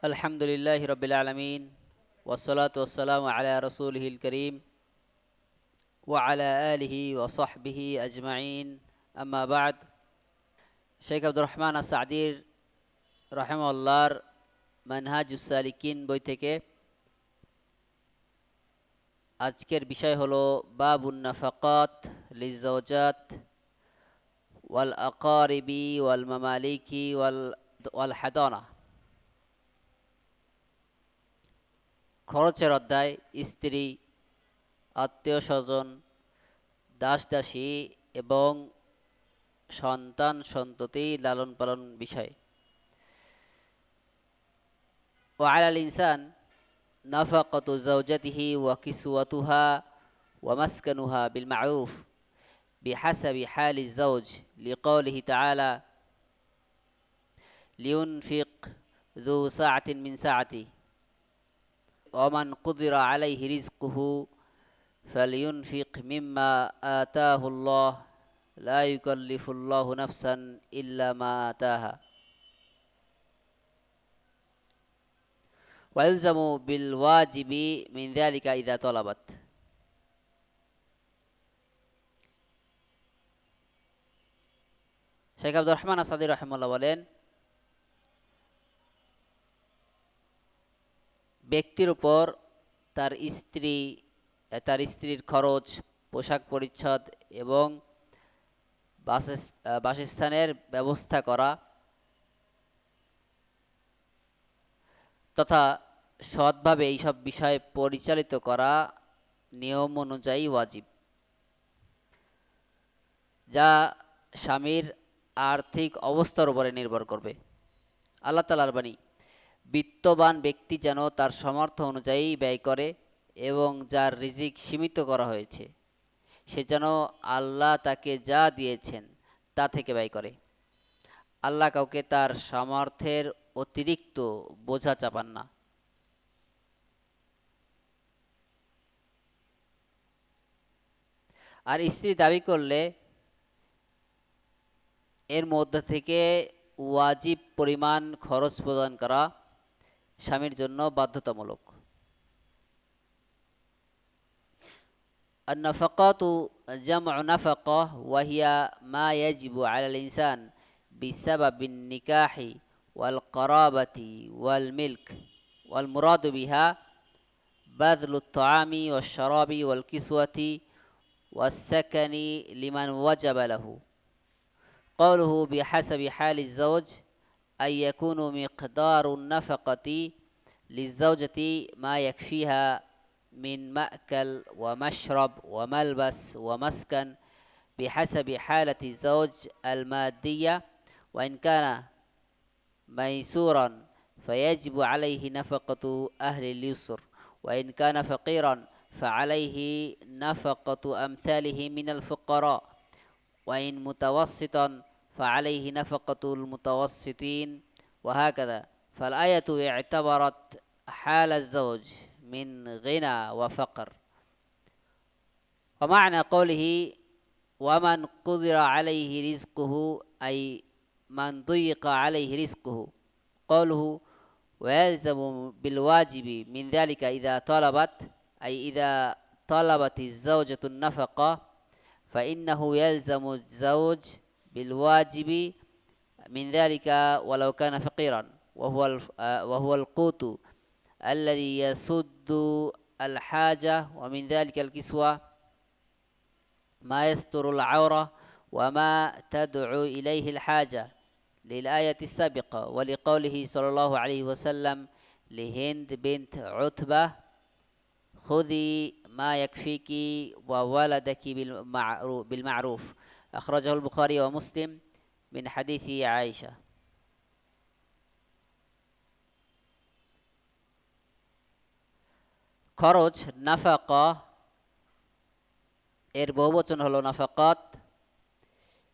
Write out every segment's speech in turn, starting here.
আলহামদুলিল্লাহি রাব্বিল আলামিন ওয়াসসালাতু ওয়াসসালামু আলা রাসূলিহিল কারীম ওয়া আলা আলিহি ওয়া সাহবিহি আজমাইন আম্মা বা'দ। শেখ আব্দুর রহমান আস-সা'দীর রাহিমাহুল্লাহর মানহাজুস সালিকিন বই থেকে আজকের বিষয় হলো বাবুন নাফাকাত লিজাওজাত ওয়াল আকারিবি ওয়াল মামালিকি ওয়াল হাদানা। খরচের অধ্যায়। স্ত্রী, আত্মীয় স্বজন, দাস দাসী এবং সন্তান সন্ততি লালন পালন বিষয়। ওয়া আলাল ইনসান নাফাকাতু যাওজাতিহি ওয়া কিসওয়াতুহা ওয়া মাসকানুহা বিল মা'রুফ বিহাসাবি হালি যাওজ লিকাউলিহি তাআলা লিয়ুনফিক যু সাআতিন মিন সাআতিহি ওয়া মান কুদিরা আলাইহি রিজকুহু ফালিয়ুনফিক মিম্মা আতাহুল্লাহ লা ইউকাল্লিফুল্লাহু নাফসান ইল্লা মা আতাহা ওয়া ইলজামু বিল ওয়াজিবি মিন যালিকা ইযা তালাবাত। শেখ আব্দুর রহমান আস-সা'দী রাহিমাহুল্লাহ বলেন, ব্যক্তির উপর তার স্ত্রীর খরচ, পোশাক পরিচ্ছদ এবং বাসস্থানের ব্যবস্থা করা তথা সৎভাবে এইসব বিষয় পরিচালিত করা নিয়ম অনুযায়ী ওয়াজিব, যা স্বামীর আর্থিক অবস্থার উপরে নির্ভর করবে। আল্লাহ তাআলার বাণী, বিত্তবান ব্যক্তি যেন তার সামর্থ্য অনুযায়ী ব্যয় করে এবং যার রিজিক সীমিত করা হয়েছে সে যেন আল্লাহ তাকে যা দিয়েছেন তা থেকে ব্যয় করে। আল্লাহ কাউকে তার সামর্থ্যের অতিরিক্ত বোঝা চাপান না। আর স্ত্রী দাবি করলে এর মধ্যে থেকে ওয়াজিব পরিমাণ খরচ প্রদান করা স্বামীর জন্য বাধ্যতামূলক। النفقات جمع نفقة وهي ما يجب على الإنسان بسبب النكاح والقرابة والملك، والمراد بها بذل الطعام والشراب والكسوة والسكن لمن وجب له. قوله بحسب حال الزوج أن يكون مقدار النفقة للزوجة ما يكفيها من مأكل ومشرب وملبس ومسكن بحسب حالة الزوج المادية، وإن كان ميسورا فيجب عليه نفقة أهل اليسر، وإن كان فقيرا فعليه نفقة أمثاله من الفقراء، وإن متوسطا فعليه نفقة المتوسطين، وهكذا. فالآية اعتبرت حال الزوج من غنى وفقر. ومعنى قوله ومن قدر عليه رزقه أي من ضيق عليه رزقه. قوله ويلزم بالواجب من ذلك إذا طلبت أي إذا طلبت الزوجة النفقة فإنه يلزم الزوج بالواجب من ذلك ولو كان فقيرا، وهو القوت الذي يسد الحاجة، ومن ذلك الكسوة ما يستر العورة وما تدعو إليه الحاجة للآية السابقة، ولقوله صلى الله عليه وسلم لهند بنت عتبة خذي ما يكفيك وولدك بالمعروف. أخرجه البخاري ومسلم من حديث عائشة. খরচ নাফাকা এর বহুবচন হলো নাফাকাত।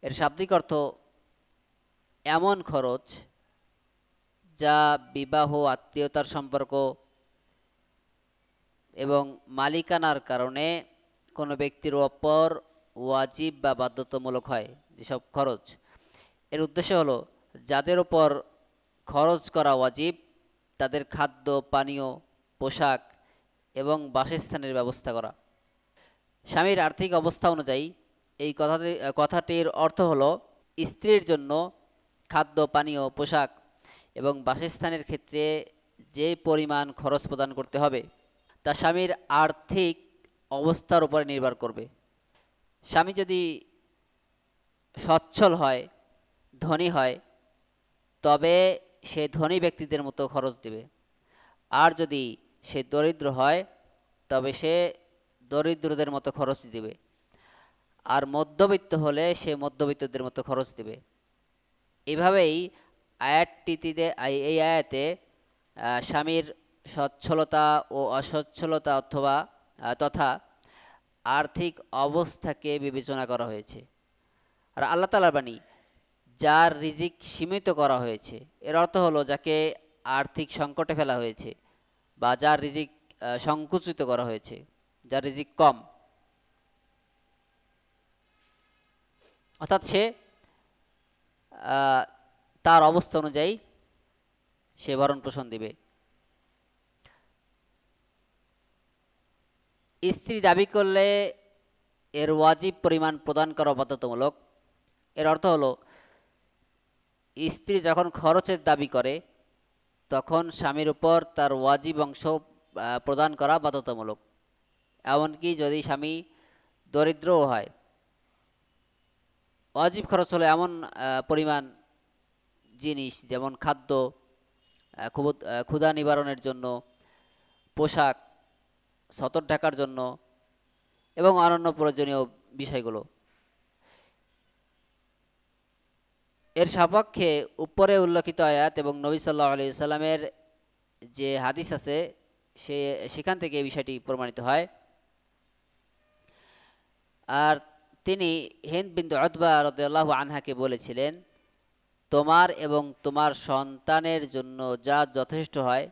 এর শাব্দিক অর্থ এমন খরচ যা বিবাহ, আত্মীয়তার সম্পর্ক এবং মালিকানার কারণে কোনো ব্যক্তির ওপর ওয়াজিব বা বাধ্যতামূলক হয়। যেসব খরচ, এর উদ্দেশ্য হলো যাদের উপর খরচ করা ওয়াজিব তাদের খাদ্য পানীয়, পোশাক এবং বাসস্থানের ব্যবস্থা করা। স্বামীর আর্থিক অবস্থা অনুযায়ী এই কথাটির অর্থ হলো স্ত্রীর জন্য খাদ্য পানীয়, পোশাক এবং বাসস্থানের ক্ষেত্রে যে পরিমাণ খরচ প্রদান করতে হবে তা স্বামীর আর্থিক অবস্থার উপরে নির্ভর করবে। স্বামী যদি সচ্ছল হয়, ধনী হয়, তবে সে ধনী ব্যক্তিদের মতো খরচ দেবে। আর যদি সে দরিদ্র হয়, তবে সে দরিদ্রদের মতো খরচ দিবে। আর মধ্যবিত্ত হলে সে মধ্যবিত্তদের মতো খরচ দিবে। এভাবেই এই আয়াতে স্বামীর সচ্ছলতা ও অসচ্ছলতা অথবা তথা আর্থিক অবস্থাকে বিবেচনা করা হয়েছে। আর আল্লাহ তাআলার বাণী, যার রিজিক সীমিত করা হয়েছে, এর অর্থ হলো যাকে আর্থিক সংকটে ফেলা হয়েছে বা যার রিজিক সংকুচিত করা হয়েছে, যার রিজিক কম, অর্থাৎ সে তার অবস্থা অনুযায়ী সে ভরণ পোষণ দিবে। স্ত্রী দাবি করলে এর ওয়াজিব পরিমাণ প্রদান করা বাধ্যতামূলক। এর অর্থ হলো স্ত্রী যখন খরচের দাবি করে তখন স্বামীর উপর তার ওয়াজিব অংশ প্রদান করা বাধ্যতামূলক। এমনকি যদি স্বামী দরিদ্রও হয়, ওয়াজিব খরচ হলো এমন পরিমাণ জিনিস, যেমন খাদ্য, ক্ষুধা নিবারণের জন্য, পোশাক, সতর ঢাকার জন্য এবং অন্যান্য প্রয়োজনীয় বিষয়গুলো। এর সপক্ষে উপরে উল্লেখিত আয়াত এবং নবী সাল্লাল্লাহু আলাইহি সাল্লামের যে হাদিস আছে সেখান থেকে এই বিষয়টি প্রমাণিত হয়। আর তিনি হিন্দ বিনতে উতবা রাদিয়াল্লাহু আনহাকে বলেছিলেন, তোমার এবং তোমার সন্তানের জন্য যা যথেষ্ট হয়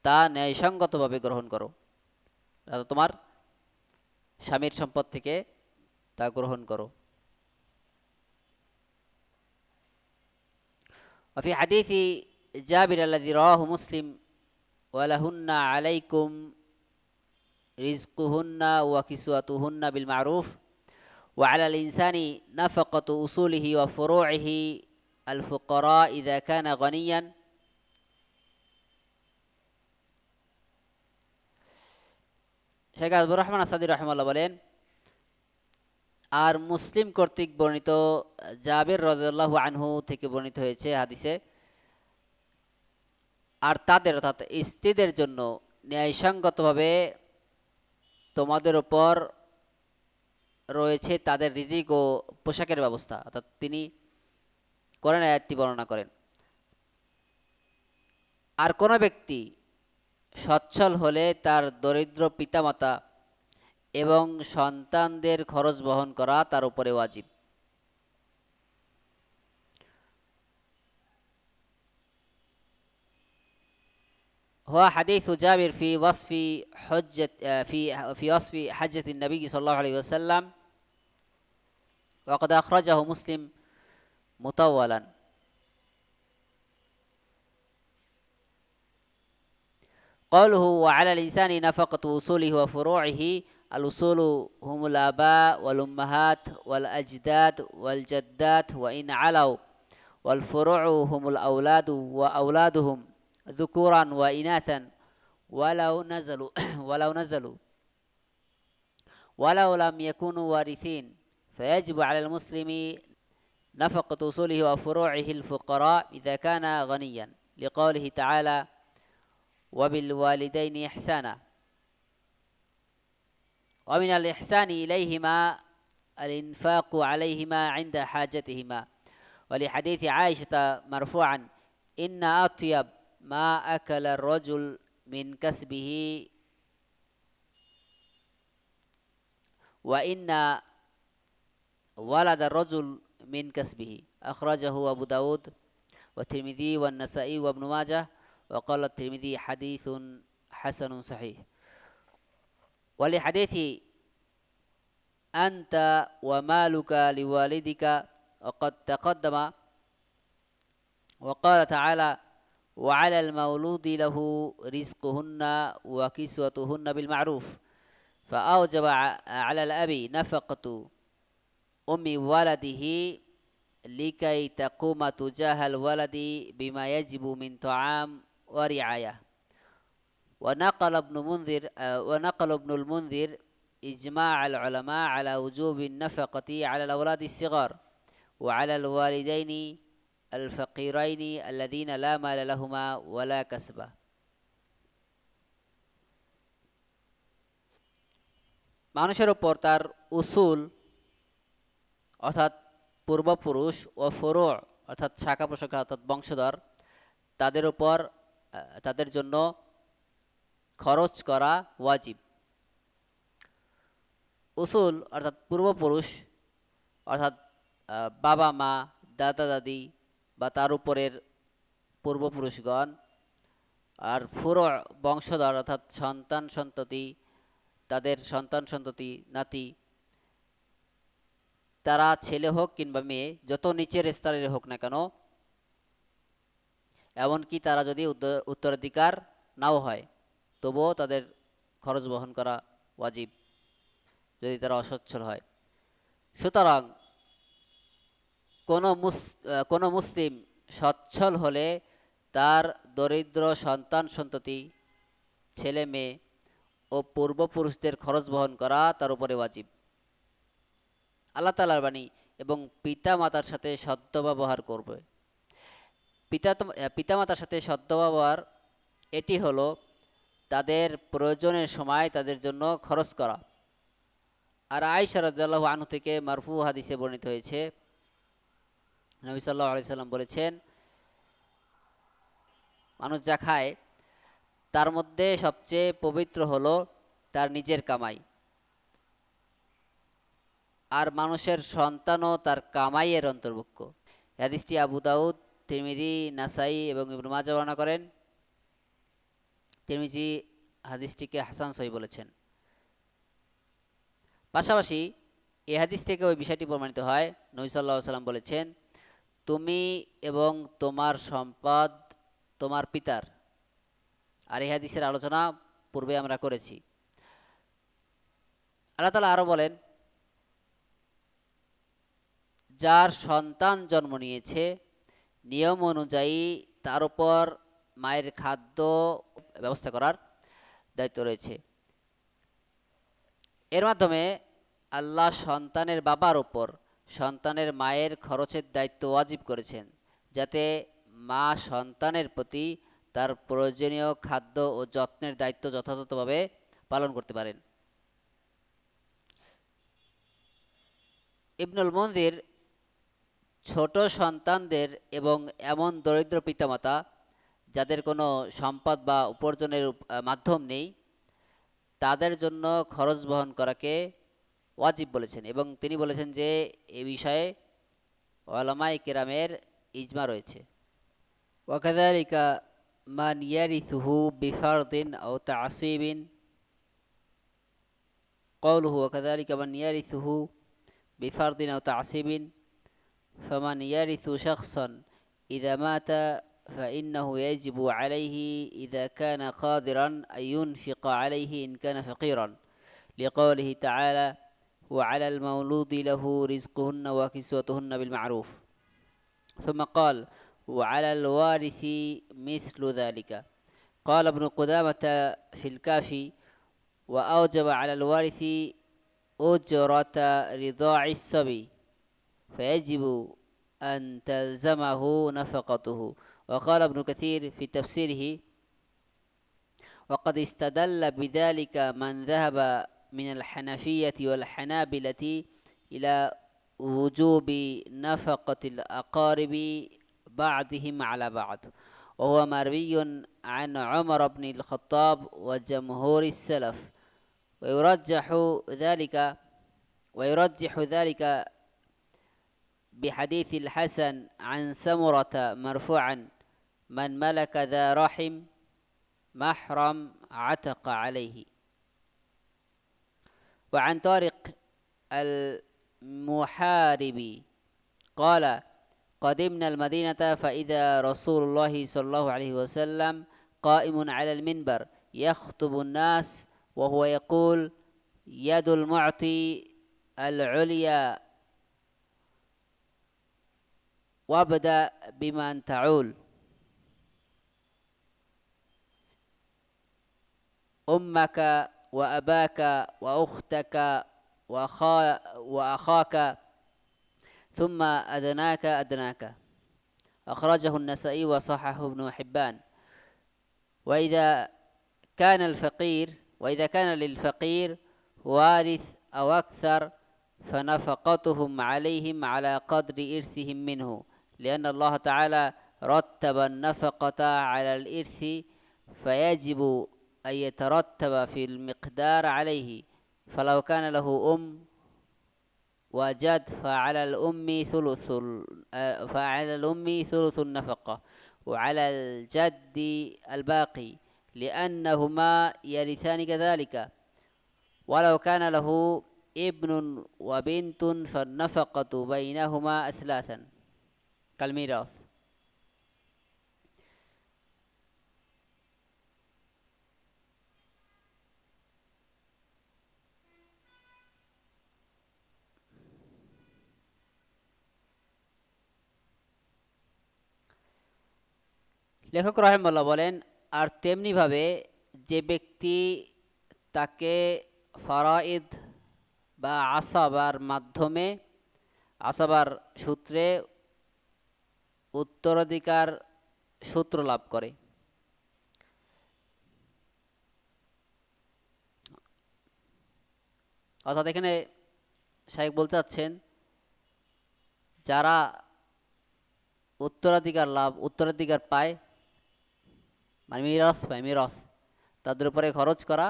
তা ন্যায়সঙ্গতভাবে গ্রহণ করো, তোমার স্বামীর সম্পদ থেকে তা গ্রহণ করো। وفي حديث جابر الذي رواه مسلم: ولهن عليكم رزقهن وكسوتهن بالمعروف وعلى الإنسان نفقة أصوله وفروعه الفقراء إذا كان غنيا। শেখ আজবুর রহমান আসাদি রাহিমাহুল্লাহ বলেন, আর মুসলিম কর্তৃক বর্ণিত জাবির রাদিয়াল্লাহু আনহু থেকে বর্ণিত হয়েছে হাদিসে, আর তাদের অর্থাৎ স্ত্রীদের জন্য ন্যায়সঙ্গতভাবে তোমাদের উপর রয়েছে তাদের রিজিক ও পোশাকের ব্যবস্থা। অর্থাৎ তিনি কোরআন আয়াতটি বর্ণনা করেন, আর কোনো ব্যক্তি সচ্ছল হলে তার দরিদ্র পিতামাতা এবং সন্তানদের খরচ বহন করা তার উপরে ওয়াজিব। هو حديث جابر في وصف حجة في وصف حجة النبي صلى الله عليه وسلم، وقد أخرجه مسلم مطولا. قوله وعلى الإنسان نفقة أصوله وفروعه، الأصول هم الآباء والأمهات والأجداد والجدات وإن علوا، والفروع هم الأولاد وأولادهم ذكورا وإناثا ولو لم يكونوا وارثين، فيجب على المسلم نفقة أصوله وفروعه الفقراء إذا كان غنيا، لقوله تعالى وبالوالدين إحسانا. ومن الإحسان إليهما الإنفاق عليهما عند حاجتهما، ولحديث عائشة مرفوعا إن أطيب ما أكل الرجل من كسبه وإن ولد الرجل من كسبه، أخرجه أبو داود والترمذي والنسائي وابن ماجه، وقال الترمذي حديث حسن صحيح. ولحديث أنت ومالك لوالدك وقد تقدم، وقال تعالى وعلى المولود له رزقهن وكسوتهن بالمعروف فأوجب على الأب نفقة أم ولده لكي تقوم تجاه الولد بما يجب من طعام ورعاية. ونقل ابن المنذر إجماع العلماء على وجوب النفقة على الأولاد الصغار وعلى الوالدين الفقيرين الذين لا مال لهما ولا كسب. মানুষের উপর তার উসুল অর্থাৎ পূর্বপুরুষ ও ফুরু অর্থাৎ শাখা প্রশাখা অর্থাৎ বংশধর তাদের উপর তাদের জন্য খরচ করা ওয়াজিব। উসুল অর্থাৎ পূর্বপুরুষ অর্থাৎ বাবা মা দাদা দাদি বা তার উপরের পূর্বপুরুষগণ, আর ফুরু বংশধর অর্থাৎ সন্তান সন্ততি, তাদের সন্তান সন্ততি নাতি, তারা ছেলে হোক কিংবা মেয়ে, যত নিচের স্তরের হোক না কেন, এমনকি তারা যদি উত্তরাধিকার নাও হয় তবুও তাদের খরচ বহন করা ওয়াজিব যদি তারা অসচ্ছল হয়। সুতরাং কোনো মুসলিম সচ্ছল হলে তার দরিদ্র সন্তান সন্ততি ছেলে মেয়ে ও পূর্বপুরুষদের খরচ বহন করা তার উপরে ওয়াজিব। আল্লাহ তাআলার বাণী, এবং পিতা মাতার সাথে সদ্ব্যবহার করবে। পিতামাতার সাথে সদ্ব্যবহার এটি হলো তাদের প্রয়োজনের সময় তাদের জন্য খরচ করা। আর আয়েশা রাদিয়াল্লাহু আনহা থেকে মারফু হাদিসে বর্ণিত হয়েছে, নবী সাল্লাল্লাহু আলাইহি সাল্লাম বলেছেন, মানুষ যা খায় তার মধ্যে সবচেয়ে পবিত্র হলো তার নিজের কামাই, আর মানুষের সন্তানও তার কামাইয়ের অন্তর্ভুক্ত। হাদিসটি আবু দাউদ, তিরমিজি, নাসাই এবং ইবনে মাজাহ বর্ণনা করেন। তিরমিজি হাদিসটিকে হাসান সহিহ বলেছেন। পাশাপাশি এই হাদিস থেকে ওই বিষয়টি প্রমাণিত হয়, নবী সাল্লাল্লাহু আলাইহি সাল্লাম বলেছেন, তুমি এবং তোমার সম্পদ তোমার পিতার। আর এই হাদিসের আলোচনা পূর্বে আমরা করেছি। আল্লাহ তাআলা আরো বলেন, যার সন্তান জন্ম নিয়েছে নিয়ম অনুযায়ী তার উপর মায়ের খাদ্য ব্যবস্থা করার দায়িত্ব রয়েছে। এর মাধ্যমে আল্লাহ সন্তানের বাবার উপর সন্তানের মায়ের খরচের দায়িত্ব ওয়াজিব করেছেন, যাতে মা সন্তানের প্রতি তার প্রয়োজনীয় খাদ্য ও যত্নের দায়িত্ব যথাযথভাবে পালন করতে পারেন। ইবনুল মুনযির ছোট সন্তানদের এবং এমন দরিদ্র পিতামাতা যাদের কোনো সম্পদ বা উপার্জনের মাধ্যম নেই তাদের জন্য খরচ বহন করাকে ওয়াজিব বলেছেন, এবং তিনি বলেছেন যে এ বিষয়ে উলামায়ে কেরামের ইজমা রয়েছে। ওয়াকাযালিকা মান ইয়ারিসুহু বিফারদিন আও তা'সীবিন قوله وكذلك من يرثه بفرض أو تعصيب فمن يرث شخصا إذا مات فإنه يجب عليه إذا كان قادرا أن ينفق عليه إن كان فقيرا لقوله تعالى وعلى المولود له رزقهن وكسوتهن بالمعروف ثم قال وعلى الوارث مثل ذلك. قال ابن قدامة في الكافي وأوجب على الوارث أجرة رضاع الصبي فيجب أن تلزمه نفقته. وقال ابن كثير في تفسيره وقد استدل بذلك من ذهب من الحنفية والحنابلة إلى وجوب نفقة الأقارب بعضهم على بعض، وهو مروي عن عمر بن الخطاب وجمهور السلف، ويرجح ذلك بحديث الحسن عن سمرة مرفوعا من ملك ذا رحم محرم عتق عليه. وعن طارق المحاربي قال قدمنا المدينة فإذا رسول الله صلى الله عليه وسلم قائم على المنبر يخطب الناس وهو يقول يد المعطي العليا وابدأ بمن تعول أمك وأباك وأختك وأخاك ثم أدناك أدناك. أخرجه النسائي وصححه ابن حبان. وإذا كان للفقير وارث أو أكثر فنفقتهم عليهم على قدر إرثهم منه، لأن الله تعالى رتب النفقة على الإرث فيجب أن يترتب في المقدار عليه. فلو كان له وجد فعلى الأم ثلث النفقة وعلى الجد الباقي، لأنهما يرثان كذلك. ولو كان له ابن وبنت فالنفقة بينهما أثلاثا كالميراث. লেখক রাহিমাহুল্লাহ বলেন, আর তেমনিভাবে যে ব্যক্তি তাকে ফারাইদ বা আসাবার সূত্রে উত্তরাধিকার সূত্র লাভ করে, অর্থাৎ এখানে শাইখ বলতে চাচ্ছেন যারা উত্তরাধিকার পায় মানে মিরাস তাদের উপরে খরচ করা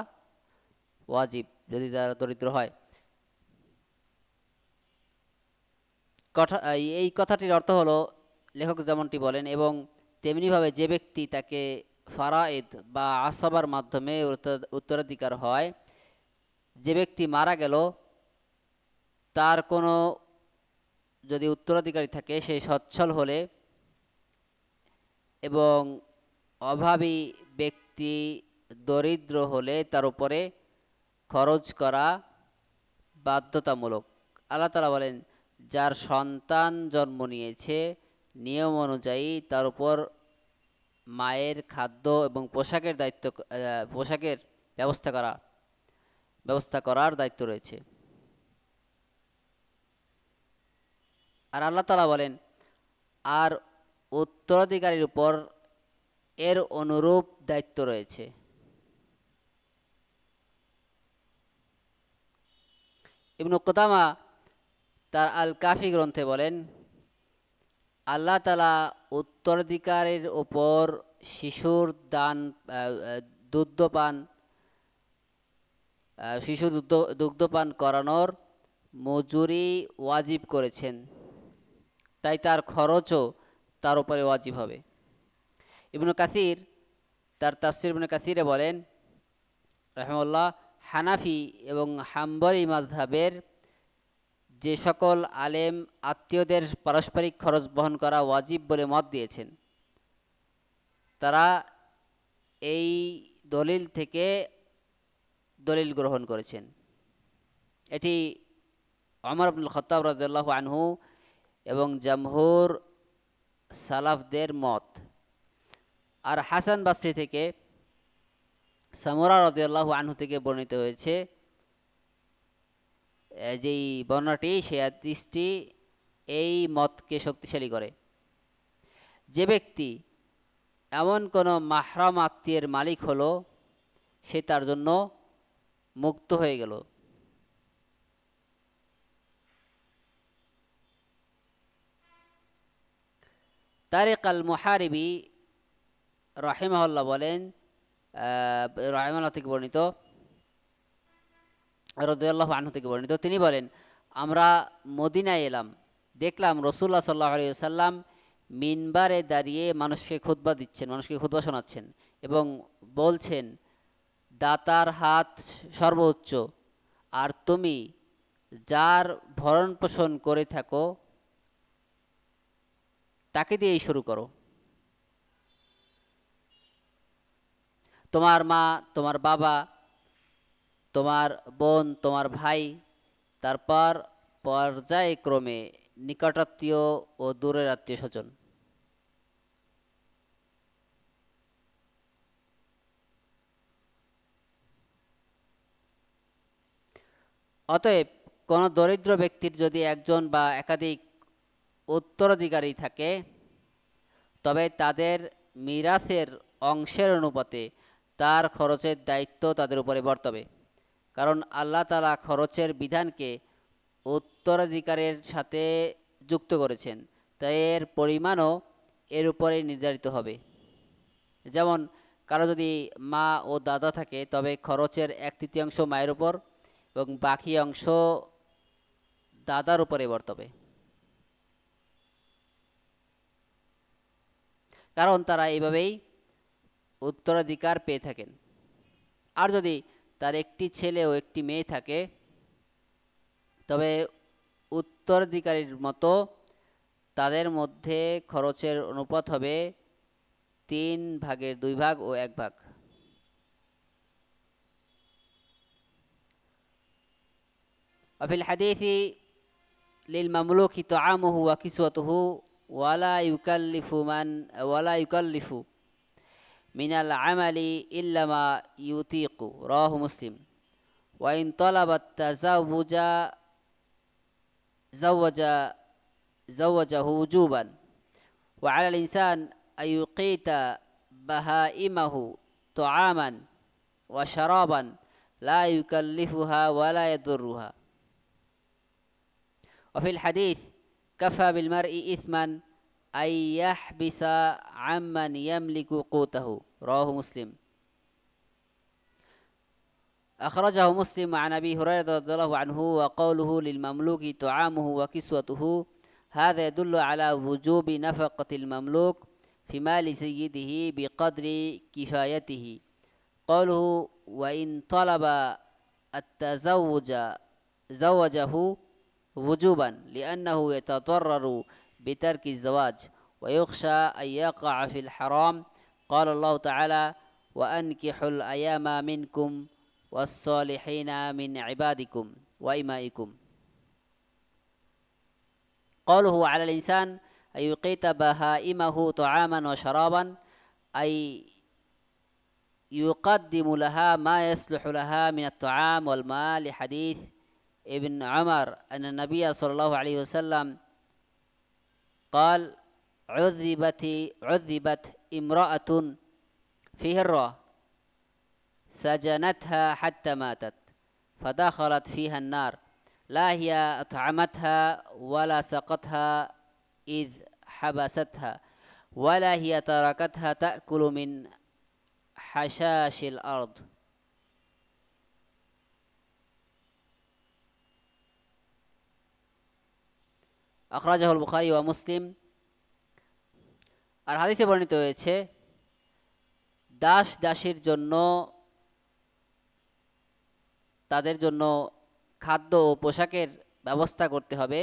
ওয়াজিব যদি তারা দরিদ্র হয়। এই কথাটির অর্থ হলো লেখক যেমনটি বলেন, এবং তেমনিভাবে যে ব্যক্তি তাকে ফারাইদ বা আসাবার মাধ্যমে উত্তরাধিকার হয়, যে ব্যক্তি মারা গেল তার কোনো যদি উত্তরাধিকারী থাকে সে সচ্ছল হলে এবং অভাবী ব্যক্তি দরিদ্র হলে তার উপরে খরচ করা বাধ্যতামূলক। আল্লাহ তাআলা বলেন, যার সন্তান জন্ম নিয়েছে নিয়ম অনুযায়ী তার উপর মায়ের খাদ্য এবং পোশাকের ব্যবস্থা করার দায়িত্ব রয়েছে। আর আল্লাহ তাআলা বলেন, আর উত্তরাধিকারীর উপর এর অনুরূপ দায়িত্ব রয়েছে। ইবনে কুদামা তার আল কাফি গ্রন্থে বলেন, আল্লাহ তাআলা উত্তরাধিকারীর উপর শিশুর দুগ্ধপান করানোর মজুরি ওয়াজিব করেছেন, তাই তার খরচও তার উপরে ওয়াজিব হবে। ইবনে কাসির তার তাফসির ইবনে কাসিরে বলেন রাহিমাহুল্লাহ, হানাফি এবং হাম্বলি মাযহাবের যে সকল আলেম আত্মীয়দের পারস্পরিক খরচ বহন করা ওয়াজিব বলে মত দিয়েছেন, তারা এই দলিল থেকে দলিল গ্রহণ করেছেন। এটি ওমর ইবনুল খাত্তাব রাদিয়াল্লাহু আনহু এবং জামহুর সালাফদের মত। আর হাসান বাসরি থেকে সামুরা রাদিয়াল্লাহু আনহু থেকে বর্ণিত হয়েছে যেই বর্ণনাটি সেই হাদিসটি এই মতকে শক্তিশালী করে। যে ব্যক্তি এমন কোনো মাহরাম আত্মীয়ের মালিক হলো সে তার জন্য মুক্ত হয়ে গেল। তারিক আল মুহারিবি রাহিমাহুল্লাহ বলেন, রাহিমাহুল্লাহ থেকে বর্ণিত, রাদিয়াল্লাহু আনহু থেকে বর্ণিত, তিনি বলেন, আমরা মদিনায় এলাম, দেখলাম রাসূলুল্লাহ সাল্লাল্লাহু আলাইহি ওয়াসাল্লাম মিনবারে দাঁড়িয়ে মানুষকে খুতবা শোনাচ্ছেন এবং বলছেন, দাতার হাত সর্বোচ্চ, আর তুমি যার ভরণ পোষণ করে থাকো তাকে দিয়েই শুরু করো। তোমার মা, তোমার বাবা, তোমার বোন, তোমার ভাই, তারপর পর্যায়ক্রমে নিকটাত্মীয় ও দূরের আত্মীয় স্বজন। অতএব কোনো দরিদ্র ব্যক্তির যদি একজন বা একাধিক উত্তরাধিকারী থাকে, তবে তাদের মিরাসের অংশের অনুপাতে তার খরচের দায়িত্ব তাদের উপরে বর্তাবে। কারণ আল্লাহ তাআলা খরচের বিধানকে উত্তরাধিকারের সাথে যুক্ত করেছেন, তাই এর পরিমাণও এর উপরে নির্ধারিত হবে। যেমন কারো যদি মা ও দাদা থাকে, তবে খরচের 1/3 মায়ের উপর এবং বাকি অংশ দাদার উপরে বর্তাবে, কারণ তারা এইভাবেই উত্তরাধিকার পেয়ে থাকেন। আর যদি তার একটি ছেলে ও একটি মেয়ে থাকে, তবে উত্তরাধিকারীর মতো তাদের মধ্যে খরচের অনুপাত হবে 3/2 ও 1 ভাগ। وفي الحديث للمملوك طعامه وكسوته ولا يكلف من العمل إلا ما يطيق. رواه مسلم. وإن طلب التزوج زوج زوجه وجوبا. وعلى الإنسان أن يقيت بهائمه طعاما وشرابا لا يكلفها ولا يضرها. وفي الحديث كفى بالمرء إثما أن يحبس عمن يملك قوته. رواه مسلم. أخرجه مسلم عن أبي هريرة رضي الله عنه. وقوله للمملوك طعامه وكسوته هذا يدل على وجوب نفقة المملوك في مال سيده بقدر كفايته. قوله وإن طلب التزوج زوجه وجوبا لأنه يتضرر بترك الزواج ويخشى أن يقع في الحرام. قال الله تعالى وأنكحوا الأيام منكم والصالحين من عبادكم وإمائكم. قوله على الإنسان أن يقيت بهائمه طعاما وشرابا أي يقدم لها ما يصلح لها من الطعام والماء، لحديث ابن عمر أن النبي صلى الله عليه وسلم قال عذبت امرأة في هرة سجنتها حتى ماتت فدخلت فيها النار، لا هي أطعمتها ولا سقتها إذ حبستها ولا هي تركتها تأكل من حشاش الأرض. আখরাজাহুল বুখারী ওয়া মুসলিম। আর হাদিসে বর্ণিত হয়েছে, দাস দাসীর জন্য তাদের জন্য খাদ্য ও পোশাকের ব্যবস্থা করতে হবে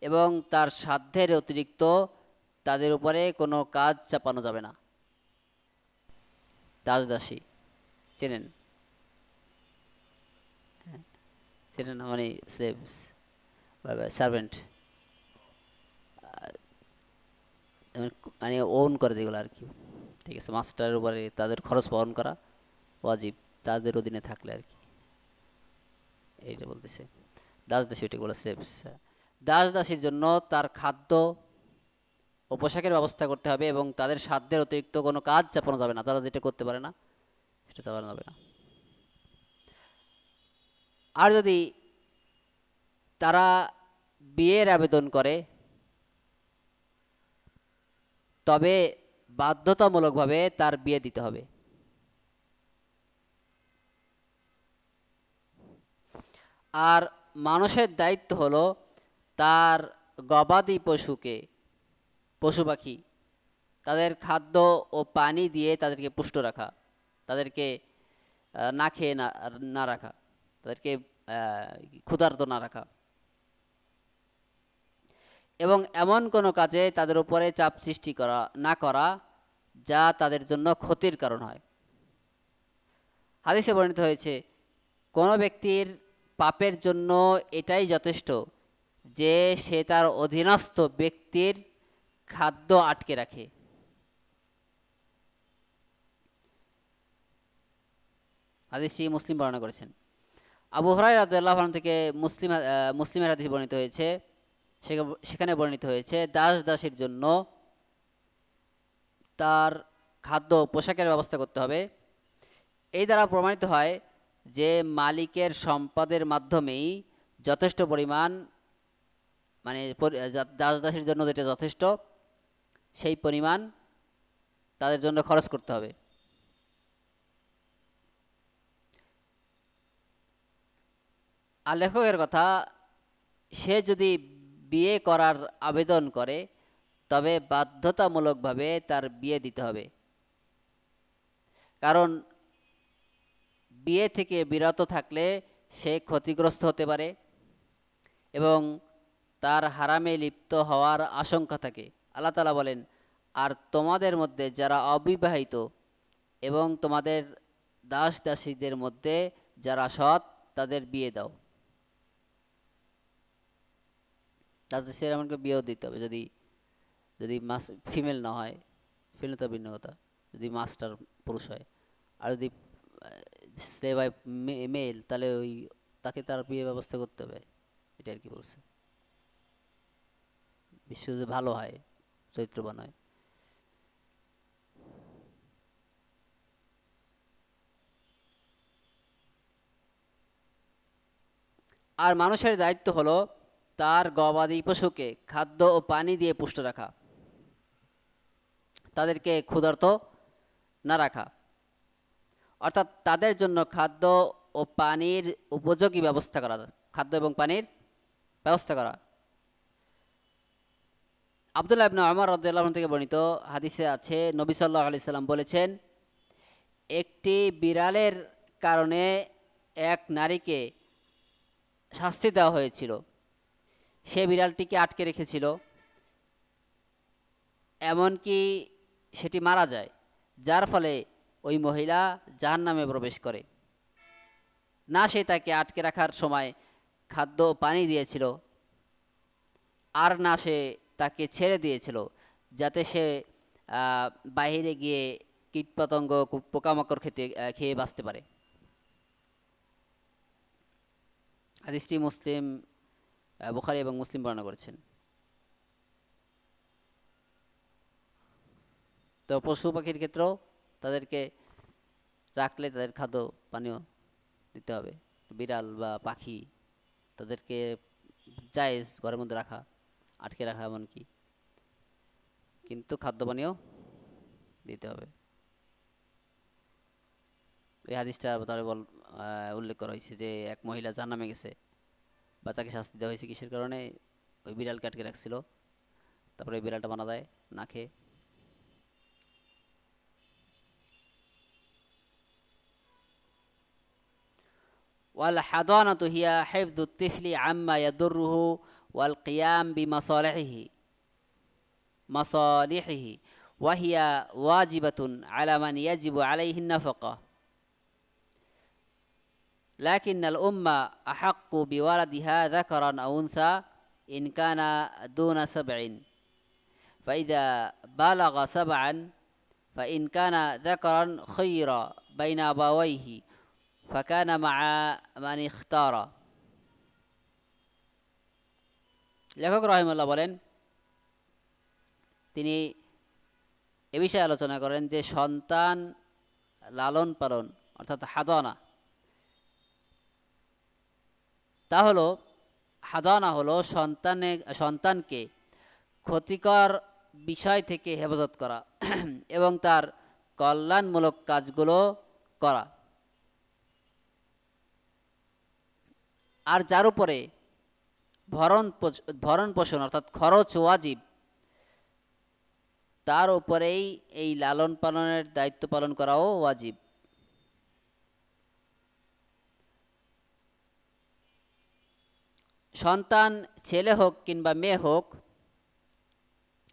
এবং তার সাধ্যের অতিরিক্ত তাদের উপরে কোনো কাজ চাপানো যাবে না। দাস দাসী চেনেন? চেনেন না মানে স্লেভস, সার্ভেন্ট, মানে ওন করে যেগুলো আর কি। ঠিক আছে, মাস্টারের উপরে তাদের খরচ বহন করা ওয়াজিব তাদের অধীনে থাকলে আর কি, এইটা বলতেছে। দাস দাসী ওইটা বলে স্লেভস। দাস দাসীর জন্য তার খাদ্য ও পোশাকের ব্যবস্থা করতে হবে এবং তাদের সাধ্যের অতিরিক্ত কোনো কাজ চাপানো যাবে না, তারা যেটা করতে পারে না সেটা চাপানো যাবে না। আর যদি তারা বিয়ের আবেদন করে, তবে বাধ্যতামূলকভাবে তার বিয়ে দিতে হবে। আর মানুষের দায়িত্ব হলো তার গবাদি পশু পাখি তাদের খাদ্য ও পানি দিয়ে তাদেরকে পুষ্ট রাখা, তাদেরকে না খেয়ে না রাখা, তাদেরকে ক্ষুধার্ত না রাখা। এবং এমন কোনো কাজে তাদের উপরে চাপ সৃষ্টি করা না করা যা তাদের জন্য ক্ষতির কারণ হয়। হাদিসে বর্ণিত হয়েছে, কোনো ব্যক্তির পাপের জন্য এটাই যথেষ্ট যে সে তার অধীনস্থ ব্যক্তির খাদ্য আটকে রাখে। হাদিসটি মুসলিম বর্ণনা করেছেন। আবু হুরায়রা রাদিয়াল্লাহু আনহু থেকে মুসলিমের হাদিস বর্ণিত হয়েছে, সেখানে বর্ণিত হয়েছে দাস দাসীর জন্য তার খাদ্য পোশাকের ব্যবস্থা করতে হবে। এই দ্বারা প্রমাণিত হয় যে মালিকের সম্পদের মাধ্যমেই যথেষ্ট পরিমাণ, মানে দাস দাসীর জন্য যেটা যথেষ্ট সেই পরিমাণ তাদের জন্য খরচ করতে হবে। আর লেখকের কথা, সে যদি বিয়ে করার আবেদন করে তবে বাধ্যতামূলকভাবে তার বিয়ে দিতে হবে, কারণ বিয়ে থেকে বিরত থাকলে সে ক্ষতিগ্রস্ত হতে পারে এবং তার হারামে লিপ্ত হওয়ার আশঙ্কা থাকে। আল্লাহ তাআলা বলেন, আর তোমাদের মধ্যে যারা অবিবাহিত এবং তোমাদের দাস দাসীদের মধ্যে যারা সৎ তাদের বিয়ে দাও। তাদের সে এমনকি বিয়েও দিতে হবে যদি যদি ফিমেল না হয়, ফিমেল তো ভিন্ন কথা, যদি মাস্টার পুরুষ হয়। আর যদি স্লেভ হয় মেল, তাহলে ওই তাকে তার বিয়ে ব্যবস্থা করতে হবে। এটা আর কি বলছে, বিশ্ব যদি ভালো হয়, চরিত্রবান হয়। আর মানুষের দায়িত্ব হলো তার গবাদি পশুকে খাদ্য ও পানি দিয়ে পুষ্ট রাখা, তাদেরকে ক্ষুধার্ত না রাখা, অর্থাৎ তাদের জন্য খাদ্য ও পানির উপযোগী ব্যবস্থা করা, খাদ্য এবং পানির ব্যবস্থা করা। আব্দুল্লাহ ইবনে ওমর রাদিয়াল্লাহু আনহু থেকে বর্ণিত হাদিসে আছে, নবী সাল্লাল্লাহু আলাইহি সাল্লাম বলেছেন, একটি বিড়ালের কারণে এক নারীকে শাস্তি দেওয়া হয়েছিল। সে বিড়ালটিকে আটকে রেখেছিল, এমনকি সেটি মারা যায়, যার ফলে ওই মহিলা জাহান্নামে প্রবেশ করে। না সে তাকে আটকে রাখার সময় খাদ্য পানি দিয়েছিল, আর না সে তাকে ছেড়ে দিয়েছিল যাতে সে বাইরে গিয়ে কীটপতঙ্গ পোকামাকড় খেয়ে বাঁচতে পারে। হাদিসটি বুখারী এবং মুসলিম বর্ণনা করেছেন। তো পশু পাখির ক্ষেত্রেও তাদেরকে রাখলে তাদের খাদ্য পানীয় দিতে হবে। বিড়াল বা পাখি তাদেরকে জায়েজ ঘরের মধ্যে রাখা, আটকে রাখা এমনকি, কিন্তু খাদ্য পানীয় দিতে হবে। এই হাদিসটা তার উল্লেখ করা হয়েছে যে এক মহিলা জাহান্নামে গেছে বা তাকে শাস্তি দেওয়া হয়েছে কিসের কারণে, ওই বিড়ালকে আটকে রাখছিল, তারপরে ওই বিড়ালটা মারা যায় না খেয়ে। ওয়াল হাদানাতু হিয়া হিফযু তিফলি আম্মা ইয়াদুররুহু ওয়াল কিয়াম মাসালিহিহি ওয়া হিয়া ওয়াজিবাতুন আলা মান ইয়াজিবু আলাইহি নাফাকা, লাকিন্নাল উম্মা আহাক্কু বিওয়ালাদিহা যাকারান আও উনসা ইন কানা দুনা সাবঈন, ফাইদা বালাগা সাবআন ফাইন কানা যাকারান খায়রা বাইনা আবাওয়াইহি ফাকানা মা'a মান ইখতারা। লেখক রাহিমাহুল্লাহ বলেন, তিনি এ বিষয়ে আলোচনা করেন যে সন্তান লালন পালন অর্থাৎ হাদানা, হাদানা হলো সন্তানকে ক্ষতিকর বিষয় থেকে হেফাজত করা এবং তার কল্যাণমূলক কাজগুলো করা। আর যার উপরে ভরণ পোষণ অর্থাৎ খরচ ওয়াজিব, তার উপরেই এই লালন পালনের দায়িত্ব পালন করাও ওয়াজিব। সন্তান ছেলে হোক কিংবা মেয়ে হোক,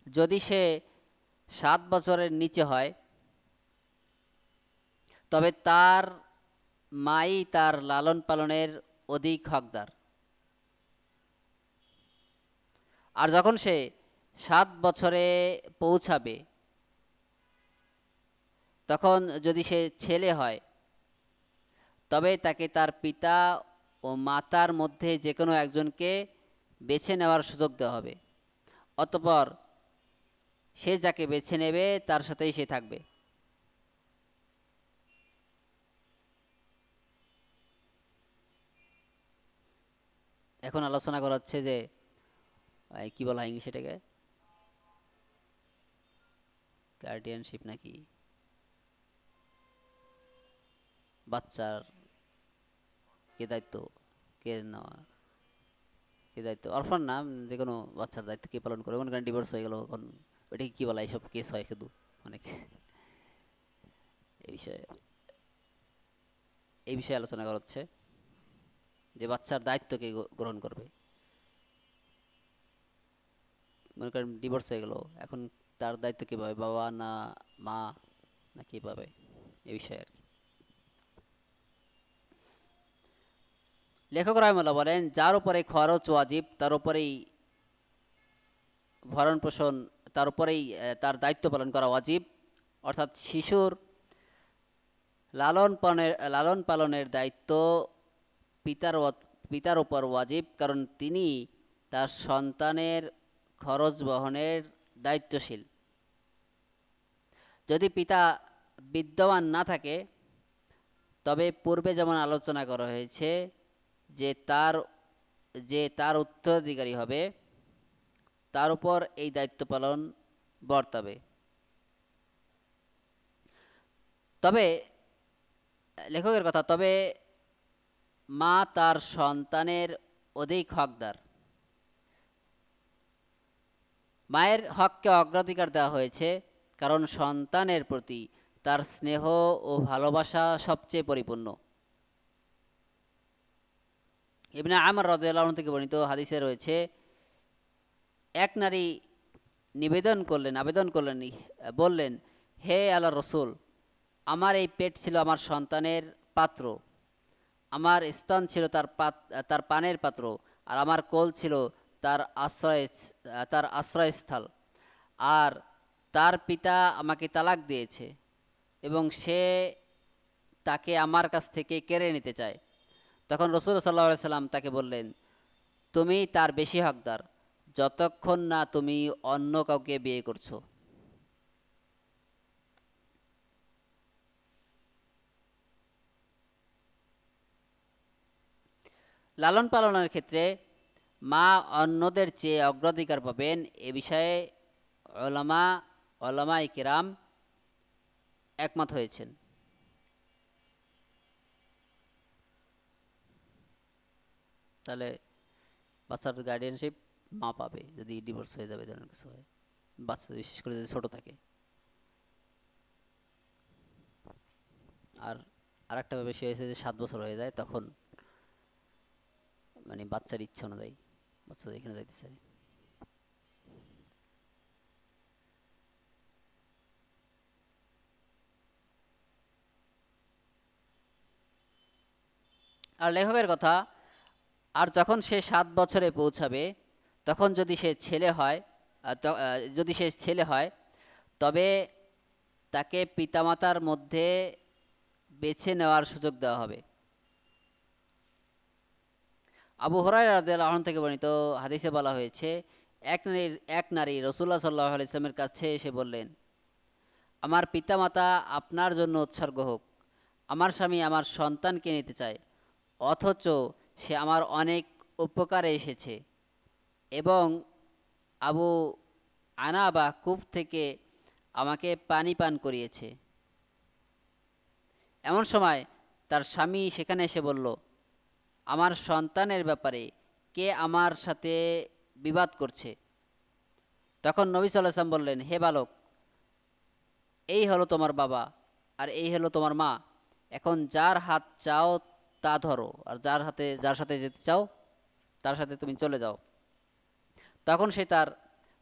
যদি সে 7 বছরের নিচে হয় তবে তার মাই তার লালন পালনের অধিক হকদার। আর যখন সে 7 বছরে পৌঁছাবে তখন যদি সে ছেলে হয় তবে তাকে তার পিতা ও মাতার মধ্যে যে কোনো একজনকে বেছে নেওয়ার সুযোগ দেওয়া হবে। অতঃপর সে যাকে বেছে নেবে তার সাথেই সে থাকবে। এখন আলোচনা করা হচ্ছে যে কি বলা হয় ইংলিশ এটাকে, গার্ডিয়ানশিপ নাকি বাচ্চার কে দায়িত্ব, কে নেওয়া, কে দায়িত্ব, অরফান না, যে কোনো বাচ্চার দায়িত্ব কে পালন করে, কারণ ডিভোর্স হয়ে গেল এখন ওইটাকে কি বলা, এইসব কেস হয় শুধু অনেক। এই বিষয়ে এই বিষয়ে আলোচনা করা হচ্ছে যে বাচ্চার দায়িত্ব কে গ্রহণ করবে। মনে করেন ডিভোর্স হয়ে গেল, এখন তার দায়িত্ব কে পাবে, বাবা না মা না কে পাবে, এই বিষয়ে আর কি। লেখক রাহিমাহুল্লাহ বলেন, যার উপরে খরচ ওয়াজিব তার উপরেই ভরণ পোষণ, তার উপরেই তার দায়িত্ব পালন করা ওয়াজিব। অর্থাৎ শিশুর লালন পালনের দায়িত্ব পিতার পিতার উপর ওয়াজিব, কারণ তিনি তার সন্তানের খরচ বহনের দায়িত্বশীল। যদি পিতা বিদ্যমান না থাকে তবে পূর্বে যেমন আলোচনা করা হয়েছে যে তার উত্তরাধিকারী হবে তার উপর এই দায়িত্ব পালন বর্তাবে। তবে লেখকের কথা, তবে মা তার সন্তানের অধিক হকদার। মায়ের হককে অগ্রাধিকার দেওয়া হয়েছে কারণ সন্তানের প্রতি তার স্নেহ ও ভালোবাসা সবচেয়ে পরিপূর্ণ। ইবনে আমর রাদিয়াল্লাহু আনহু থেকে বর্ণিত হাদিসে রয়েছে, এক নারী আবেদন করলেন, বললেন, হে আল্লাহর রসুল, আমার এই পেট ছিল আমার সন্তানের পাত্র, আমার স্তন ছিল তার পানের পাত্র, আর আমার কোল ছিল তার আশ্রয়স্থল, আর তার পিতা আমাকে তালাক দিয়েছে এবং সে তাকে আমার কাছ থেকে কেড়ে নিতে চায়। তখন রাসূল সাল্লাল্লাহু আলাইহি সাল্লাম তাকে বললেন, তুমি তার বেশি হকদার যতক্ষণ না তুমি অন্য কাউকে বিয়ে করছো। লালন পালনের ক্ষেত্রে মা অন্যদের চেয়ে অগ্রাধিকার পাবেন, এ বিষয়ে ওলামায়ে কেরাম একমত হয়েছেন। তাহলে বাচ্চার গার্ডিয়ানশিপ মা পাবে যদি ডিভোর্স হয়ে যাবে, ধরনের কিছু হয়, বাচ্চা বিশেষ করে যদি ছোট থাকে। আর আরেকটা বিষয় হয়েছে যে 7 বছর হয়ে যায় তখন মানে বাচ্চার ইচ্ছা অনুযায়ী বাচ্চা যেখানে যাইতে চায়। আর লেখকের কথা, আর যখন সে 7 বছরে পৌঁছাবে তখন যদি সে ছেলে হয় তবে তাকে পিতামাতার মধ্যে বেছে নেওয়ার সুযোগ দেওয়া হবে। আবু হুরায়রা রাদিয়াল্লাহু আনহু থেকে বর্ণিত হাদিসে বলা হয়েছে, এক নারী রাসূলুল্লাহ সাল্লাল্লাহু আলাইহি ওয়াসাল্লামের কাছে এসে বললেন, আমার পিতামাতা আপনার জন্য উৎসর্গ হোক, আমার স্বামী আমার সন্তানকে নিতে চায়, অথচ সে আমার অনেক উপকারে এসেছে এবং আবু আনাবা কূপ থেকে আমাকে পানি পান করিয়েছে। এমন সময় তার স্বামী সেখানে এসে বলল, আমার সন্তানের ব্যাপারে কে আমার সাথে বিবাদ করছে? তখন নবী সাল্লাল্লাহু আলাইহি ওয়াসাল্লাম বললেন, হে বালক, এই হলো তোমার বাবা আর এই হলো তোমার মা, এখন যার হাত চাও তা ধরো, আর যার সাথে যেতে চাও তার সাথে তুমি চলে যাও। তখন সে তার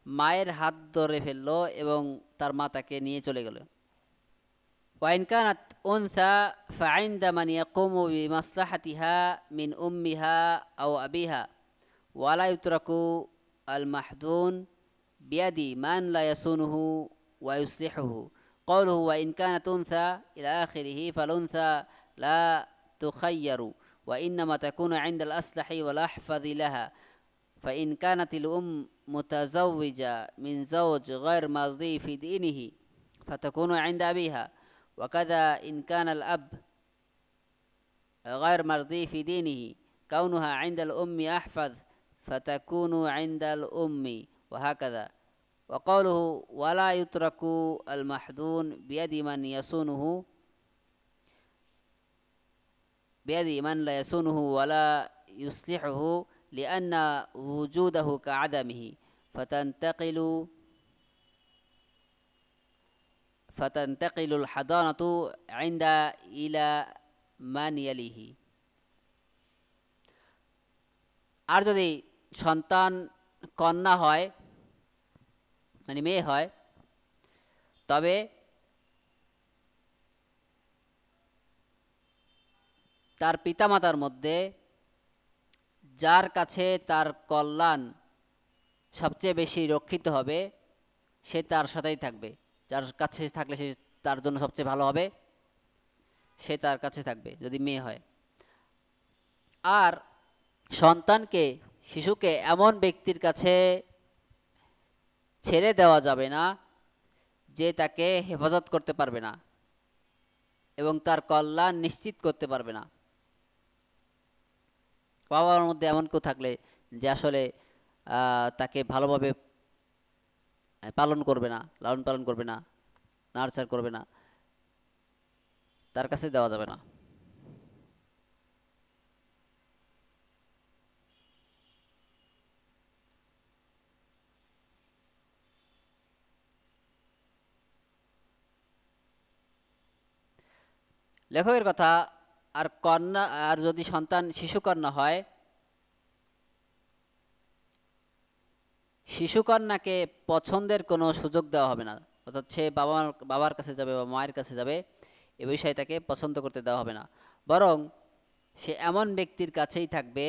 মায়ের হাত ধরে ফেললো এবং তার মা তাকে নিয়ে চলে গেল। ওয়াইন কানাত উনসা ফাইন্দা মান ইয়াকুমু বিমাসলাহাতিহা মিন উম্মিহা আও আবিহা ওয়ালা ইউতরাকু আল মাহদুন বিয়াদি মান লা ইয়াসুনুহু ওয়া ইউসলিহুহু قوله وإن كانت أنثى إلى آخره فالأنثى لا تخير وإنما تكون عند الأصلح والأحفظ لها فإن كانت الأم متزوجة من زوج غير مرضي في دينه فتكون عند أبيها وكذا إن كان الأب غير مرضي في دينه كونها عند الأم أحفظ فتكون عند الأم وهكذا وقوله ولا يترك المحدون بيد من لا يصونه ولا يصلحه لأن وجوده كعدمه فتنتقل الحضانة عند إلى من يليه। আর যদি সন্তান কন্যা হয় মানে মেয়ে হয় তবে তার পিতামাতার মধ্যে যার কাছে তার কল্যাণ সবচেয়ে বেশি রক্ষিত হবে সে তার সাথেই থাকবে। যার কাছে থাকলে সে তার জন্য সবচেয়ে ভালো হবে সে তার কাছে থাকবে যদি মেয়ে হয়। আর সন্তানকে শিশুকে এমন ব্যক্তির কাছে ছেড়ে দেওয়া যাবে না যে তাকে হেফাজত করতে পারবে না এবং তার কল্যাণ নিশ্চিত করতে পারবে না। বাবার মধ্যে এমন কেউ থাকলে যে আসলে তাকে ভালোভাবে পালন করবে না, লালন পালন করবে না, নার্চার করবে না, তার কাছে দেওয়া যাবে না। লেখকের কথা, আর কন্যা আর যদি সন্তান শিশুকন্যা হয় শিশুকন্যাকে পছন্দের কোনো সুযোগ দেওয়া হবে না, অর্থাৎ সে বাবার কাছে যাবে বা মায়ের কাছে যাবে এ বিষয়ে তাকে পছন্দ করতে দেওয়া হবে না, বরং সে এমন ব্যক্তির কাছেই থাকবে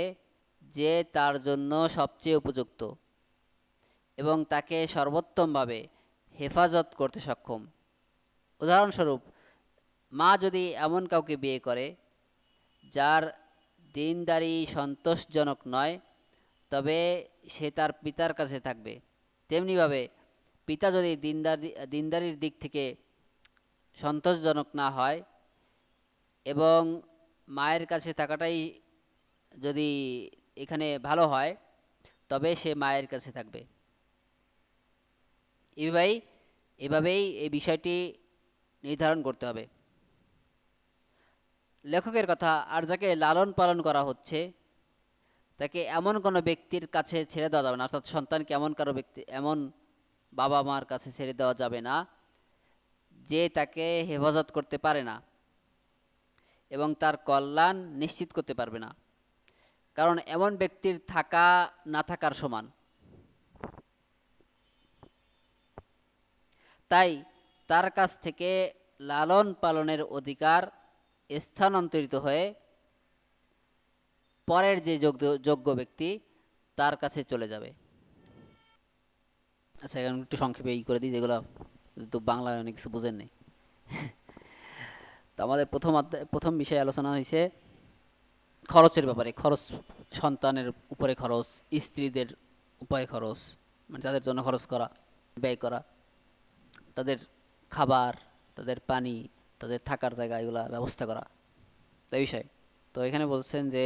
যে তার জন্য সবচেয়ে উপযুক্ত এবং তাকে সর্বোত্তমভাবে হেফাজত করতে সক্ষম। উদাহরণস্বরূপ, মা যদি এমন কাউকে বিয়ে করে যার দিনদারি সন্তোষজনক নয় তবে সে তার পিতার কাছে থাকবে। তেমনিভাবে পিতা যদি দিনদারির দিক থেকে সন্তোষজনক না হয় এবং মায়ের কাছে থাকাটাই যদি এখানে ভালো হয় তবে সে মায়ের কাছে থাকবে। এভাবেই এই বিষয়টি নির্ধারণ করতে হবে। লেখকের কথা, আর যাকে লালন পালন করা হচ্ছে তাকে এমন কোনো ব্যক্তির কাছে ছেড়ে দেওয়া যাবে না, অর্থাৎ সন্তানকে এমন বাবা মার কাছে ছেড়ে দেওয়া যাবে না যে তাকে হেফাজত করতে পারে না এবং তার কল্যাণ নিশ্চিত করতে পারবে না, কারণ এমন ব্যক্তির থাকা না থাকার সমান। তাই তার কাছ থেকে লালন পালনের অধিকার স্থানান্তরিত হয়ে পরের যে যোগ্য ব্যক্তি তার কাছে চলে যাবে। আচ্ছা, এখন একটু সংক্ষেপে করে দিই, যেগুলো তো বাংলায় অনেক কিছু বোঝেন নেই। তো আমাদের প্রথম বিষয়ে আলোচনা হয়েছে খরচের ব্যাপারে। খরচ, সন্তানের উপরে খরচ, স্ত্রীদের উপরে খরচ, মানে তাদের জন্য খরচ করা, ব্যয় করা, তাদের খাবার, তাদের পানি, তাদের থাকার জায়গা এগুলা ব্যবস্থা করা, এই বিষয়। তো এখানে বলছেন যে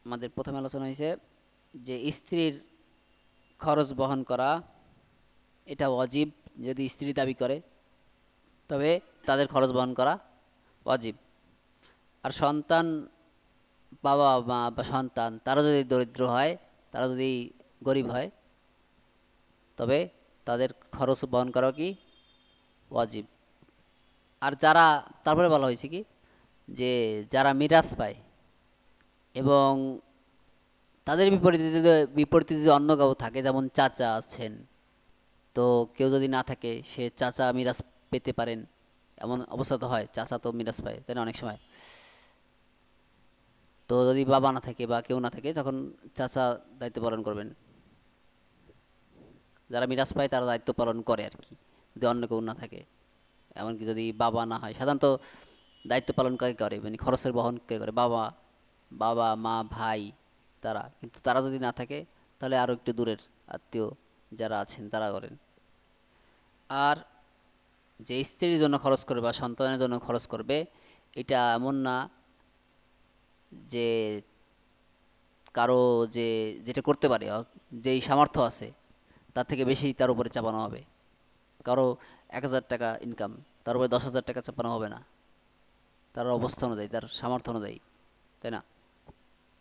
আমাদের প্রথম আলোচনা হয়েছে যে স্ত্রীর খরচ বহন করা এটা ওয়াজিব। যদি স্ত্রী দাবি করে তবে তাদের খরচ বহন করা ওয়াজিব। আর সন্তান, বাবা মা বা সন্তান তারা যদি দরিদ্র হয়, তারা যদি গরিব হয় তবে তাদের খরচ বহন করা কি ওয়াজিব। আর যারা, তারপরে বলা হয়েছে কি যে যারা মিরাজ পায় এবং তাদের বিপরীতে যদি অন্য কেউ থাকে, যেমন চাচা আছেন তো কেউ যদি না থাকে সে চাচা মিরাজ পেতে পারেন, এমন অবস্থা তো হয়, চাচা তো মিরাজ পায় তাই না অনেক সময়। তো যদি বাবা না থাকে বা কেউ না থাকে তখন চাচা দায়িত্ব পালন করবেন। যারা মিরাজ পায় তারা দায়িত্ব পালন করে আর কি, যদি অন্য কেউ না থাকে। এমনকি যদি বাবা না হয়, সাধারণত দায়িত্ব পালন কে করে, মানে খরচের বহন কে করে? বাবা, বাবা মা ভাই, তারা। কিন্তু তারা যদি না থাকে তাহলে আরও একটু দূরের আত্মীয় যারা আছেন তারা করেন। আর যে স্ত্রীর জন্য খরচ করবে বা সন্তানের জন্য খরচ করবে, এটা এমন না যে কারো যে যেটা করতে পারে, যেই সামর্থ্য আছে তার থেকে বেশি তার উপরে চাপানো হবে। কারো 1,000 টাকা ইনকাম, তার উপরে 10,000 টাকা চাপানো হবে না, তার অবস্থা অনুযায়ী, তার সামর্থ্য অনুযায়ী, তাই না?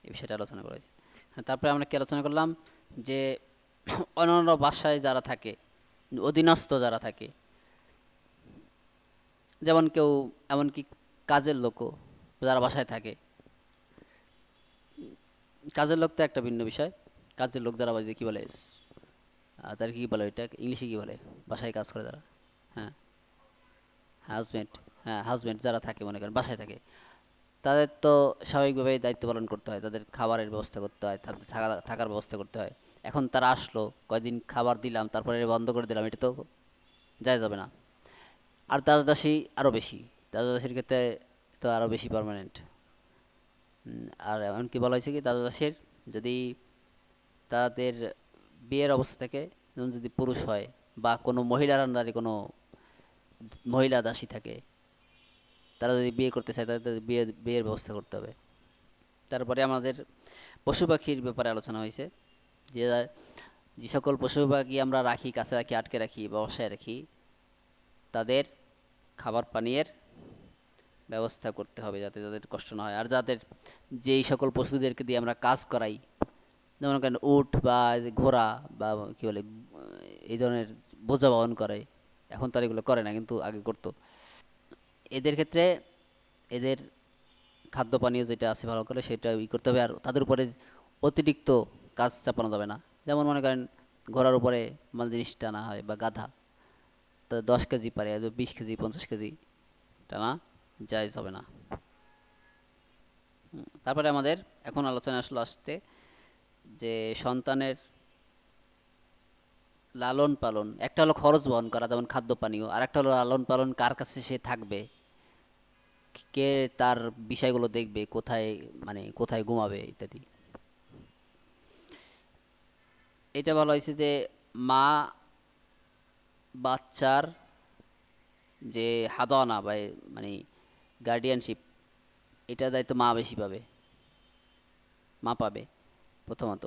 এই বিষয়টা আলোচনা করা হয়েছে। হ্যাঁ, তারপরে আমরা কি আলোচনা করলাম যে অন্যান্য বাসায় যারা থাকে, অধীনস্থ যারা থাকে, যেমন কেউ, এমনকি কাজের লোকও যারা বাসায় থাকে। কাজের লোক তো একটা ভিন্ন বিষয়। কাজের লোক যারা বাজে কি বলে, তার কি বলে, এটা ইংলিশে কি বলে, বাসায় কাজ করে যারা? হ্যাঁ, হাজবেন্ড। হ্যাঁ, হাজবেন্ড যারা থাকে, মনে করেন বাসায় থাকে, তাদের তো স্বাভাবিকভাবেই দায়িত্ব পালন করতে হয়, তাদের খাবারের ব্যবস্থা করতে হয়, তাদের থাকার ব্যবস্থা করতে হয়। এখন তারা আসলো, কয়দিন খাবার দিলাম তারপরে বন্ধ করে দিলাম, এটা তো যায় যাবে না। আর দাস দাসী আরও বেশি, দাস দাসীর ক্ষেত্রে তো আরও বেশি পার্মানেন্ট। আর এমনকি বলা হয়েছে কি, দাস দাসীর যদি তাদের বিয়ের অবস্থা থেকে, যেমন যদি পুরুষ হয় বা কোনো মহিলার আন্ডারে কোনো মহিলা দাসী থাকে, তারা যদি বিয়ে করতে চায় তাদের বিয়ের ব্যবস্থা করতে হবে। তারপরে আমাদের পশু পাখির ব্যাপারে আলোচনা হয়েছে, যে যে সকল পশু পাখি আমরা রাখি, কাছে রাখি, আটকে রাখি বা বসায় রাখি, তাদের খাবার পানীয়ের ব্যবস্থা করতে হবে যাতে তাদের কষ্ট না হয়। আর যাদের, যেই সকল পশুদেরকে দিয়ে আমরা কাজ করাই, যেমন করেন উট বা ঘোড়া বা কি বলে, এই ধরনের বোঝা বহন করে, এখন তার এগুলো করে না কিন্তু আগে করতো। এদের ক্ষেত্রে এদের খাদ্য পানীয় যেটা আছে ভালো করে সেটা করতে হবে, আর তাদের উপরে অতিরিক্ত কাজ চাপানো যাবে না। যেমন মনে করেন ঘোড়ার উপরে মাল জিনিস টানা হয় বা গাধা, তা 10 কেজি পারে, 20 কেজি 50 কেজি টানা জায়েজ হবে না। তারপরে আমাদের এখন আলোচনা আসলো আসতে যে সন্তানের লালন পালন, একটা হলো খরচ বহন করা যেমন খাদ্য পানীয়, আর একটা হলো লালন পালন, কার কাছে সে থাকবে, কে তার বিষয়গুলো দেখবে, কোথায়, মানে কোথায় ঘুমাবে ইত্যাদি। এটা বলা হয়েছে যে মা বাচ্চার যে হাদানা বা মানে গার্ডিয়ানশিপ, এটার দায়িত্ব মা বেশি পাবে, মা পাবে প্রথমত।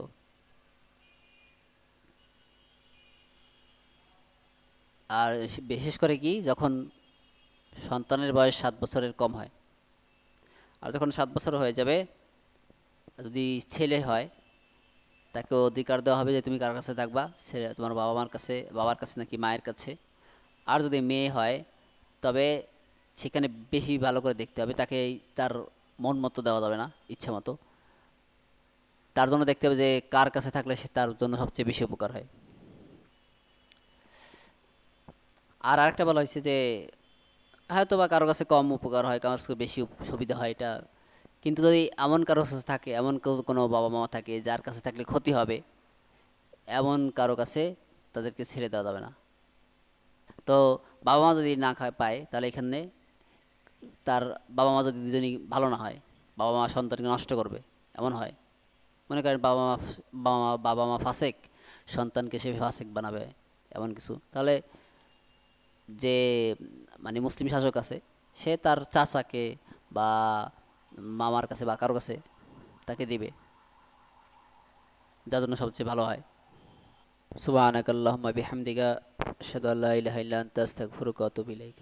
আর বিশেষ করে কি, যখন সন্তানের বয়স 7 বছরের কম হয়, আর যখন 7 বছর হয়ে যাবে, যদি ছেলে হয় তাকে অধিকার দেওয়া হবে যে তুমি কার কাছে থাকবা, ছেলে তোমার বাবা মার কাছে, বাবার কাছে নাকি মায়ের কাছে। আর যদি মেয়ে হয় তবে সেখানে বেশি ভালো করে দেখতে হবে, তাকে তার মন মতো দেওয়া যাবে না, ইচ্ছা মতো। তার জন্য দেখতে হবে যে কার কাছে থাকলে সে তার জন্য সবচেয়ে বেশি উপকার হয়। আর আরেকটা বলা হয়েছে যে হয়তো বা কারো কাছে কম উপকার হয়, কারোর কাছে বেশি সুবিধা হয়, এটা। কিন্তু যদি এমন কারো কাছে থাকে, এমন কোনো বাবা মা থাকে যার কাছে থাকলে ক্ষতি হবে, এমন কারো কাছে তাদেরকে ছেড়ে দেওয়া যাবে না। তো বাবা মা যদি না পায় তাহলে এখানে তার বাবা মা যদি দুজনই ভালো না হয়, বাবা মা সন্তানকে নষ্ট করবে, এমন হয়। মনে করেন বাবা মা ফাসেক, সন্তানকে সে ফাসেক বানাবে, এমন কিছু, তাহলে যে মানে মুসলিম শাসক আছে, সে তার চাচাকে বা মামার কাছে বা কারো কাছে তাকে দিবে, যার জন্য সবচেয়ে ভালো হয়। সুবহানাকাল্লাহুম্মা বিহামদিকা আশহাদু আল্লা ইলাহা ইল্লা আনতা আস্তাগফিরুকা ওয়া আতুবু ইলাইক।